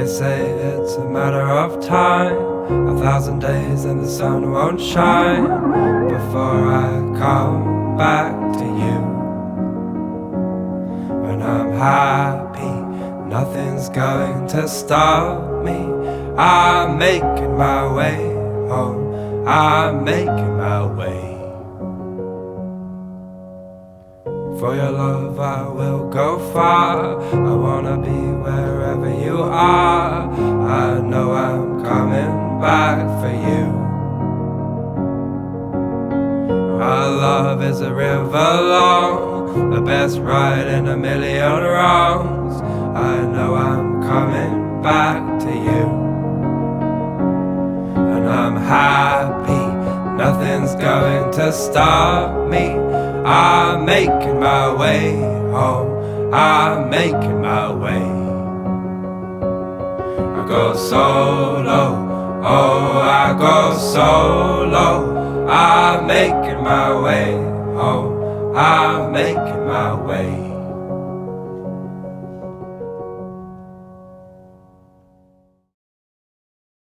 say it's a matter of time, 1,000 days and the sun won't shine before I come back to you. When I'm happy, nothing's going to stop me. I'm making my way home, I'm making my way. For your love I will go far, I wanna be wherever you are. I know I'm coming back for you. Our love is a river long, the best ride in a million wrongs. I know I'm coming back to you. And I'm happy, nothing's going to stop me. I'm making my way home, I'm making my way. I go solo, oh I go solo. I'm making my way home, I'm making my way.